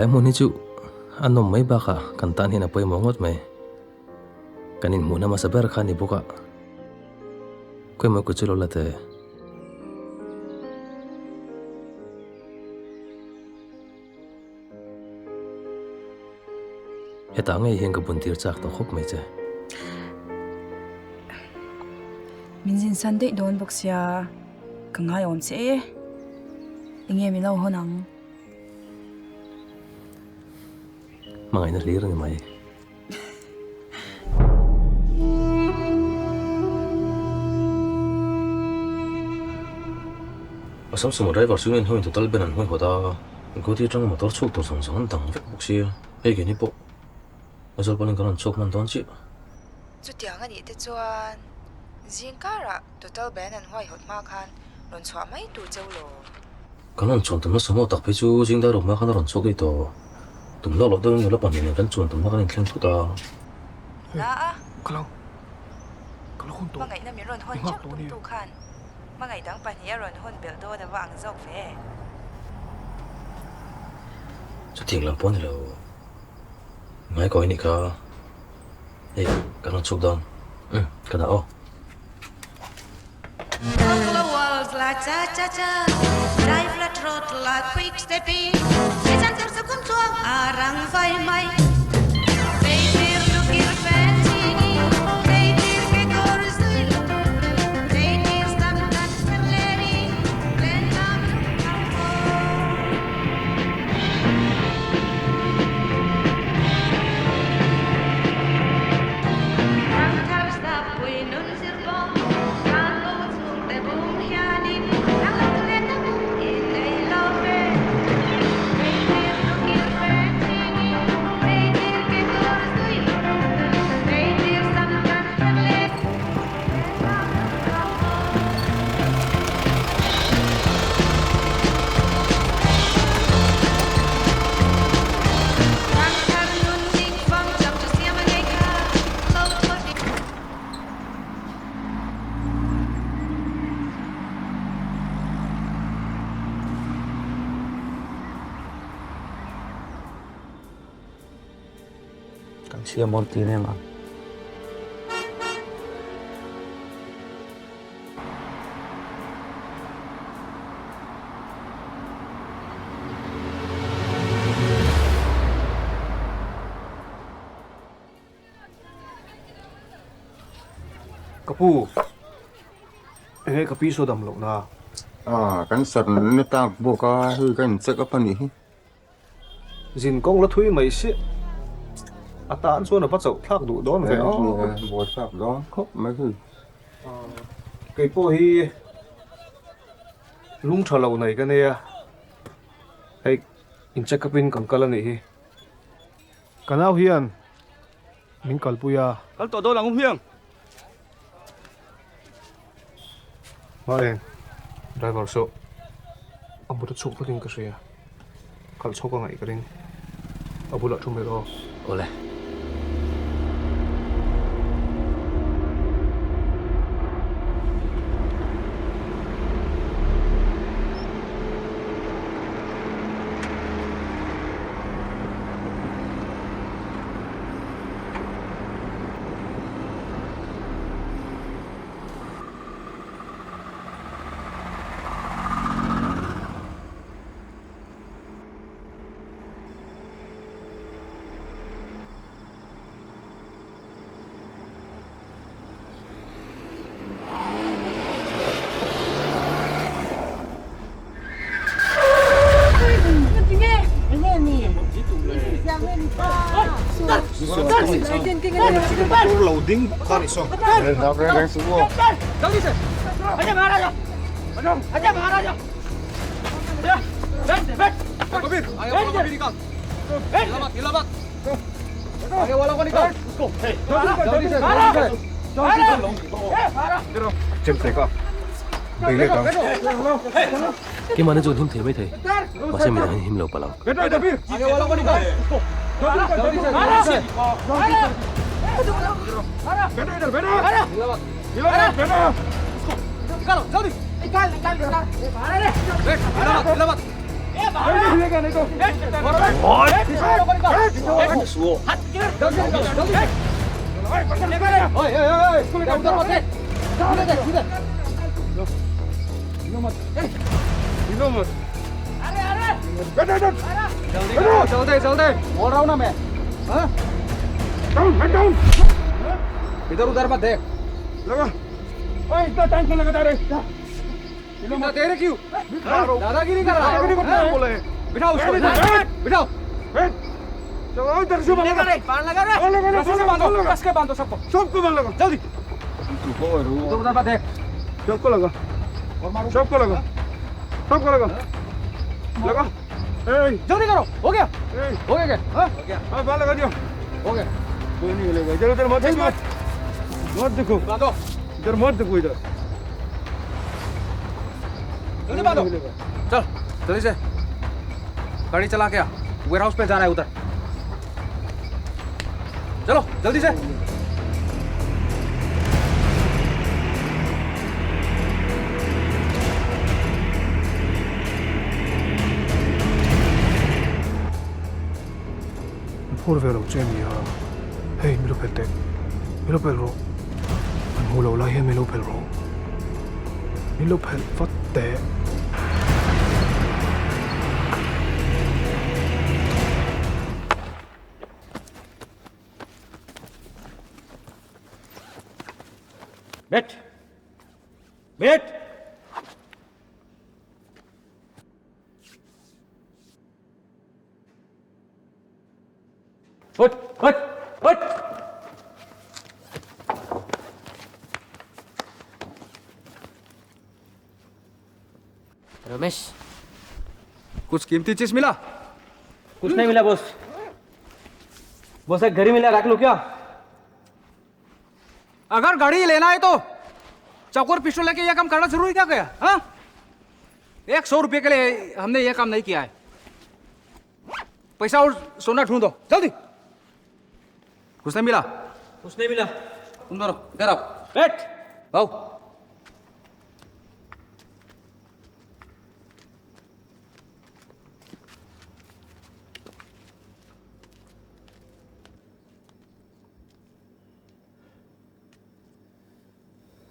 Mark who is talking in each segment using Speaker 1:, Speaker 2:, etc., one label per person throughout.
Speaker 1: em muốn chú anh nôm mấy bác à cần tan hiện ở bơi mong ngót mày cái nên muốn mà sabar khani boka quên mà kuchulo là thế hết ngày hiện cái buồn tiêu chắc tao khóc mày chứ
Speaker 2: mình xin sẵn đấy đón bốc xia càng hay ổn sẽ anh em mình lâu hơn nắng
Speaker 1: mà ngày nó lý rồi mày sống sống ở đây vào xuống hơi tụt tới bên hơi của ta cóที่trong một tổ chức tổ sòng sòng tầng vẹt bốc xia hay cái này bộ ở chỗ bên cái chụp mình toán chứ
Speaker 3: chút tiếng anh ấy chuan riêng cả ra total bên anh hoài hot ma khan lon xóa mấy tụ châu lô
Speaker 1: cái này chọn tụi nó sống ở đặc biệt chú riêng đó rồi mà cái nó lon xóa cái tổ tụi nó lọt đâu nhiều lớp bản này vẫn chọn tụi nó cái này khen tụi ta
Speaker 3: đã
Speaker 4: kalau không tổ
Speaker 3: mà ngày năm lon hôn chắc tụi tụ khan mà ngày đang bản này lon hôn biểu đồ đã vàng dọc về
Speaker 1: cho tiền làm bốn này rồi ngay coi này cả hey cái nó chụp đòn cái nào
Speaker 5: Walls like cha-cha-cha, drive flat road like quick stepping. Cái chân theo sông chuông, răng vai mai. Baby, look your fancy, baby, cái cô rơi, baby, stop that lady, lên nam Răng theo stop, we nun sirbo.
Speaker 4: siya monti na ma
Speaker 6: Kapu, cái kapi số đầm lộn na.
Speaker 7: Kan sat ni ta boka hu kan sek apa ni?
Speaker 6: Zin kong la thui mai si. Ata an so na pa chau thak du don ve.
Speaker 7: Bo thak don khop mai hu.
Speaker 6: Cái po hi lung thalo này cái này hay in check upin kan kala ni hi. Kanau hian min kalpuya.
Speaker 4: kal to do lang hiang
Speaker 6: Vâng, driver số, ông bố chụp cái cái gì à? Kalau chụp cái này cái này, ông bố lại chụp rồi.
Speaker 1: Oleh.
Speaker 6: Loading, kari so.
Speaker 7: Đang xuống.
Speaker 4: aja marah aja Adong aja marah aja ya ben kabir ayo kabir ikang hilamat ayo wala ko ikang go hey
Speaker 6: Chém tay cả. Bây giờ
Speaker 1: Cái mà nó dùng thêm thế mấy thầy mà xem mình hiểm lâu bao
Speaker 4: kabir ayo wala ko ikang hilamat हिलेगा नहीं तो चलते बोल रहा हूँ ना मैं। इधर उधर मत देख। लगा इतना टाइम क्यों लगा इतना देर क्यों? दादागिरी कर रहा है। बोले बिठाओ उसको, बिठाओ। चलो इधर से बांध लगा रे, कस के बांधो सबको बांध लगा जल्दी। इधर उधर मत देख, सबको लगा और मारो, सबको लगा लगा। जल्दी करो, हो गया क्या? हाँ बांध लगा दियो, हो गया। कोई नहीं हिलेगा, इधर उधर मत देखो, बांधो इधर मत देखो, इधर जल्दी बांधो। चल जल्दी से गाड़ी चला के वेयर हाउस पे जाना है उधर। चलो जल्दी से।
Speaker 6: Por vero Jamie hey milo pete milo pelro mulo la he milo pelro milo pel fatte
Speaker 4: बैठ। उठ।
Speaker 8: रमेश,
Speaker 4: कुछ कीमती चीज मिला?
Speaker 8: कुछ नहीं मिला बॉस। बॉस एक घड़ी मिला, रख लो क्या?
Speaker 4: अगर गाड़ी लेना है तो चाकू और पिस्टल लेके यह काम करना जरूरी क्या गया? हाँ, 100 रुपये के लिए हमने यह काम नहीं किया है। पैसा और सोना ढूंढो जल्दी। कुछ नहीं मिला?
Speaker 8: कुछ नहीं मिला।
Speaker 4: तुम दोनों इधर आओ, बैठ आओ।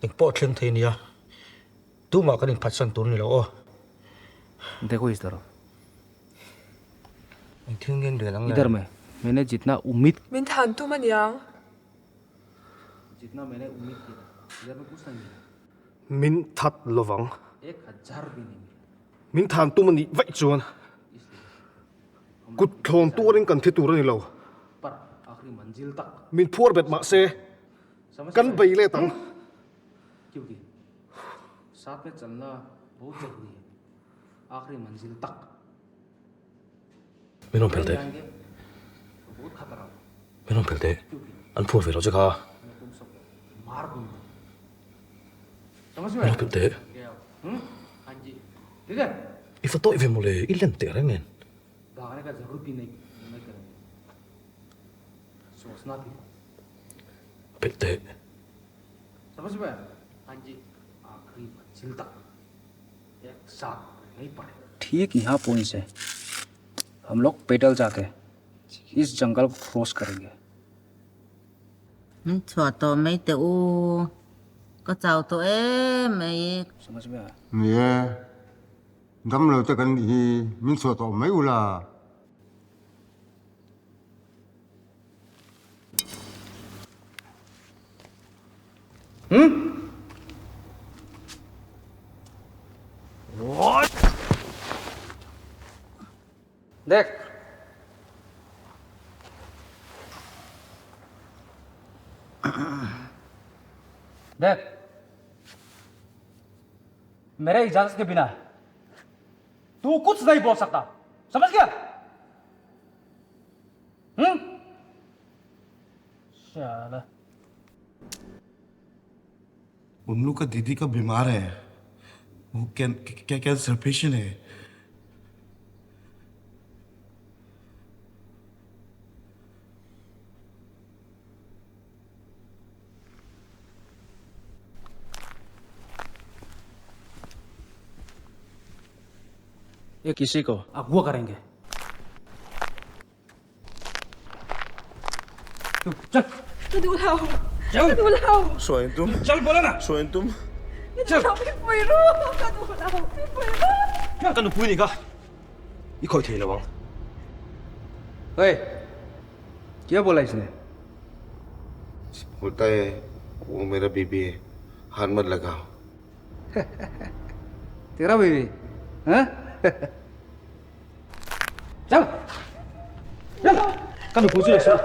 Speaker 9: Important thing ya. Tu ma ka ning phatsan tur ni lo.
Speaker 4: देखो इस तरफ,
Speaker 9: Thing ngeng de lang.
Speaker 4: इधर में मैंने जितना उम्मीद
Speaker 3: Min than tu man yang.
Speaker 4: जितना मैंने उम्मीद किया इधर में कुछ नहीं मिला।
Speaker 6: min that lovang
Speaker 4: 1000 भी नहीं मिला।
Speaker 6: min than tu mani vai chuan kut thon tu ring kan thi tur ni lo
Speaker 4: पर आखिरी मंजिल तक,
Speaker 6: min phur bet ma se kan bai le tang
Speaker 4: क्योंकि साथ में चलना बहुत जरूरी है। आखिरी मंजिल तक
Speaker 1: Minum pelte,
Speaker 4: जाएंगे तो बहुत खतरा है,
Speaker 1: minum pelte. An phur vero jaka.
Speaker 4: मैं तुम सबको मार दूंगा। समझ में
Speaker 1: Minum pelte.
Speaker 4: आया? हाँ जी, ठीक है।
Speaker 1: Ifa to ive mole ilen te rengen.
Speaker 4: भागने का जरूरत भी नहीं करेंगे, सोचना भी।
Speaker 1: Pelte.
Speaker 4: समझ में आया? हाँ जी, आखिरी मंजिल तक एक साथ नहीं पड़े। ठीक यहाँ पहुँच से हम लोग पैदल जाके इस जंगल को क्रॉस करेंगे।
Speaker 10: Chua to mấy tiểu có chào to mấy
Speaker 4: समझ में आया?
Speaker 7: Nè, đâm lửa cho cần thì mình sửa tổ mấy là
Speaker 4: देख, देख, मेरे इजाजत के बिना तू कुछ नहीं बोल सकता, समझ गया? शाला
Speaker 9: उन लोग का दीदी का बीमार है, वो कैंसर पेशेंट है।
Speaker 8: ये किसी को अगवा करेंगे। चल चल
Speaker 9: स्वयं तुम
Speaker 8: चल बोला ना।
Speaker 9: स्वयं तुम
Speaker 8: चल कनु पुनी का इको थे लवांग। ओए क्या बोला इसने?
Speaker 9: बोलता है वो मेरा बीबी है, हाथ मत लगाओ।
Speaker 8: तेरा बीवी हैं? चल चल कनु पूछ ले sir.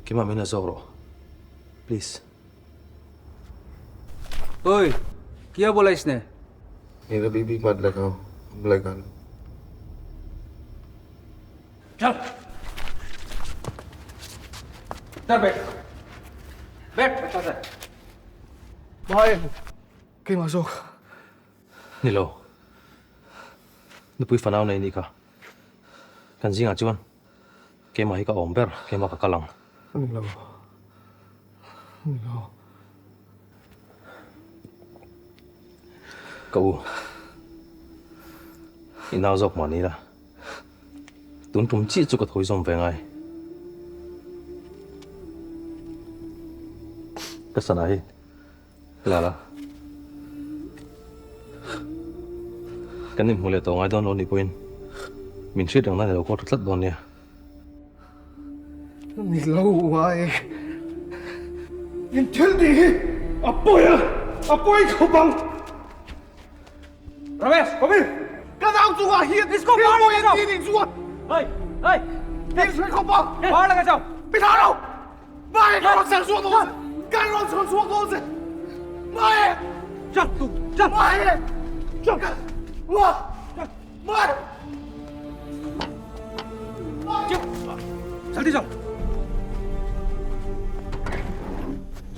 Speaker 1: Kima mina Zoro. Please.
Speaker 8: ओए क्या बोला इसने?
Speaker 9: मेरा बीबी मत लगाओ, लगा लो।
Speaker 8: चल इधर बैठ बैठ बैठा था।
Speaker 6: Bahay, kayo masok.
Speaker 1: Nilo. Nupui fanaw na ini ka. Kanzi nga chuan. Kaya mahi ka omber, kaya makakalang.
Speaker 6: Nilo. Nilo.
Speaker 1: Cậu inaw dọc mà ní là tuấn cũng chỉ cho cái thối dòng về ngay cái sân này là cái niệm hồi lệ tổ ngay đó nó đi quên mình suy rằng này là có rất đòn nè
Speaker 6: Nilo, bahay. Intindi! Apoy ko bang?
Speaker 8: Ramesh Kabir
Speaker 6: Kadaw zuwa hier!
Speaker 8: इसको बाहर लगा जाओ।
Speaker 6: Hindi zuwa!
Speaker 8: ओए ओए
Speaker 6: Hindi zuwa ko bang?
Speaker 8: बाहर लगा जाओ।
Speaker 6: Bitaro! Bahay ka lang sa zuwa doon! Karon sa zuwa doon! Bahay!
Speaker 8: चल तू चल
Speaker 6: Bahay!
Speaker 8: चल
Speaker 6: Wa! Bahay!
Speaker 8: जल्दी चल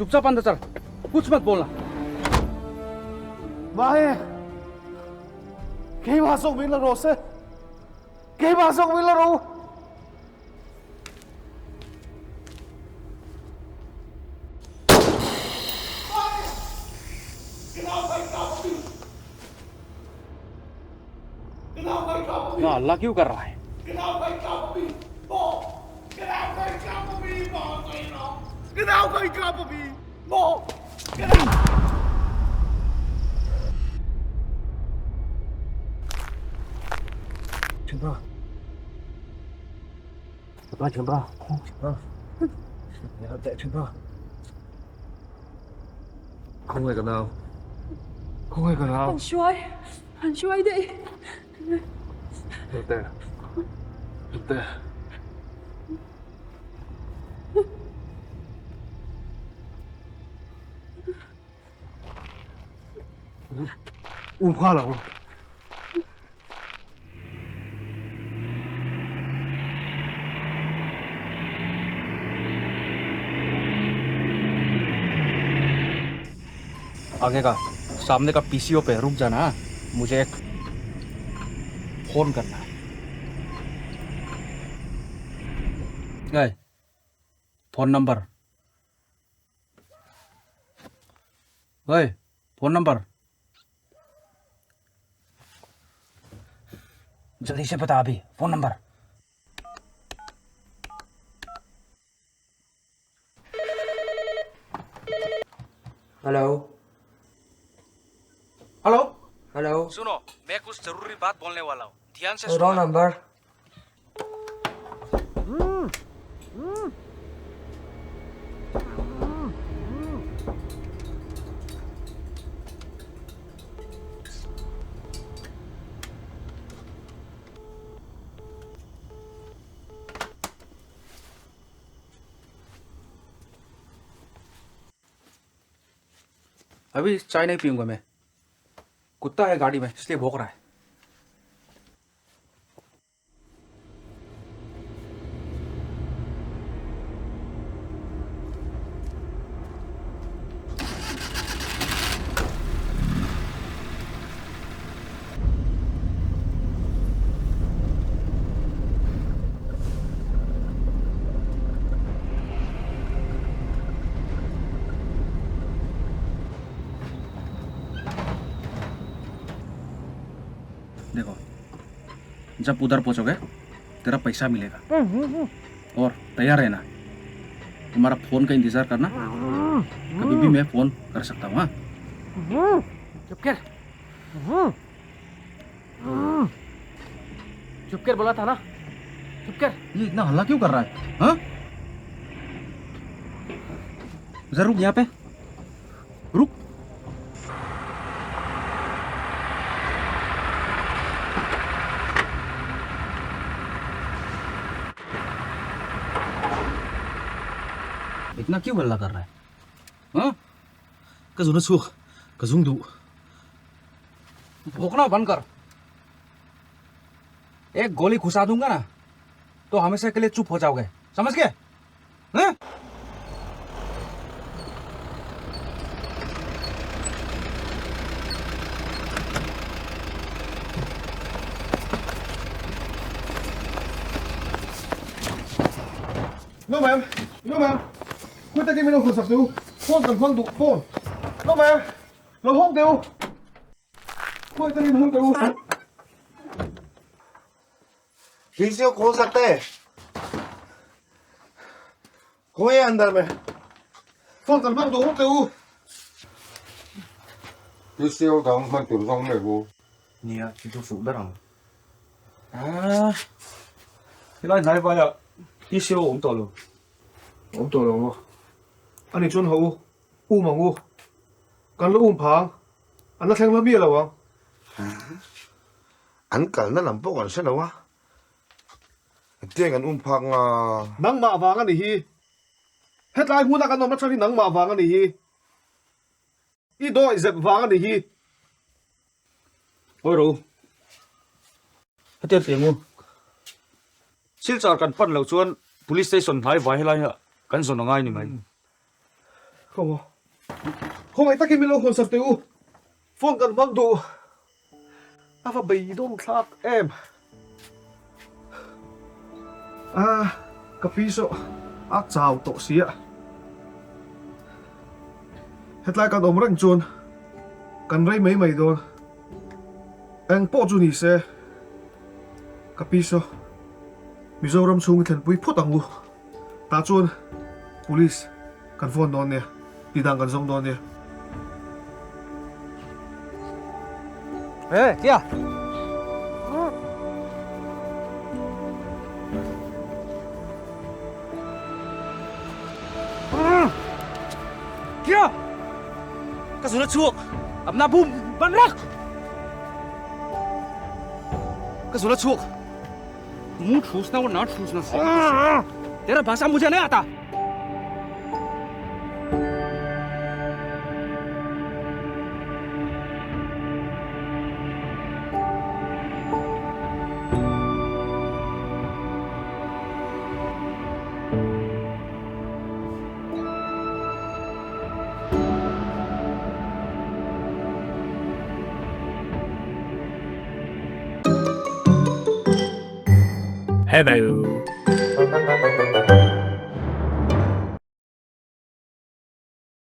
Speaker 8: चुपचाप अंदर चल कुछ मत बोलना।
Speaker 6: Bahay! Kayo masok may laro, sir! Kayo masok may laro!
Speaker 8: ना अल्लाह क्यों कर रहा है?
Speaker 6: Chandra. Chandra, Chandra. Chandra. Nhớ tệ Chandra. Không hề cần nào. Không hề cần nào.
Speaker 2: Anh xoay đi.
Speaker 6: Nhớ tệ. Nhớ tệ. Uống khoa là
Speaker 8: आगे का सामने का PCO पे रुक जाना, मुझे एक फोन करना है। गए फोन नंबर गए फोन नंबर जल्दी से बता अभी phone number.
Speaker 11: Hello
Speaker 8: hello
Speaker 11: hello
Speaker 8: सुनो, मैं कुछ जरूरी बात बोलने वाला हूँ, ध्यान से
Speaker 11: रॉन्ग नंबर।
Speaker 8: अभी चाय नहीं पीऊंगा मैं, कुत्ता है गाड़ी में इसलिए भौंक रहा है। जब उधर पहुंचोगे तेरा पैसा मिलेगा। और तैयार रहना, तुम्हारा फोन का इंतजार करना, कभी भी मैं फोन कर सकता हूँ। हाँ, चुप कर, चुप कर बोला था ना, चुप कर। ये इतना हल्ला क्यों कर रहा है? हाँ, जरा रुक, यहाँ पे रुक। इतना क्यों हल्ला कर रहा है? हाँ, भौंकना बंद कर। एक गोली घुसा दूंगा ना तो हमेशा के लिए चुप हो जाओगे, समझ गए? हाँ?
Speaker 6: No ma'am, no ma'am. Quit taking me no phone sạc tiêu. Phone cần phone đủ phone. No ma'am. Nó không tiêu. Quit taking me không tiêu.
Speaker 9: किसी को खोल सकते हैं? कोई है अंदर में?
Speaker 6: Phone cần phone đủ không tiêu.
Speaker 7: किसी को डाउन पर तुम लोग में वो
Speaker 4: Nè, chị tôi phụ đất rồi. À, cái này này vậy à? Đi siêu ổn tội luôn.
Speaker 6: Ổn tội luôn. Anh ấy chuẩn hậu. U mà u. Cần lúc phang. Anh nó thèm nó bia rồi không?
Speaker 9: anh cần nó làm bốc còn sao đâu á? Tiếng anh phang à.
Speaker 6: Nắng mạ vàng anh ấy hi. Hết lại muốn ăn nó cho đi nắng mạ vàng anh ấy hi. Ít đôi dẹp vàng anh ấy hi.
Speaker 4: Ôi rồi. Hết tiền tiền luôn. Silchar kan pan lo chuan police station hai vai helai ha. Kan zon ngai ni mai.
Speaker 6: Không. Không ai taking me no phone sạc tiêu. Phone cần phone đủ. À và bị đông khác em. À, cà phê số ác chào tổ sĩ ạ. Hết lại cần ổn răng chuồn. Cần rây mấy mày đồn. Anh bỏ chú nì xe. Cà phê số Mizoram chung thèn bùi phút ang u. Ta chuồn police cần phone đồn nè. Đi đăng cần dông đồn nè.
Speaker 4: Ê, kia. Kia. Các số nó chuộc. अपना boom बंद रख. Các số nó chuộc. मुंह ठूसना और ना ठूसना तेरा भाषा मुझे नहीं आता.
Speaker 12: Hello.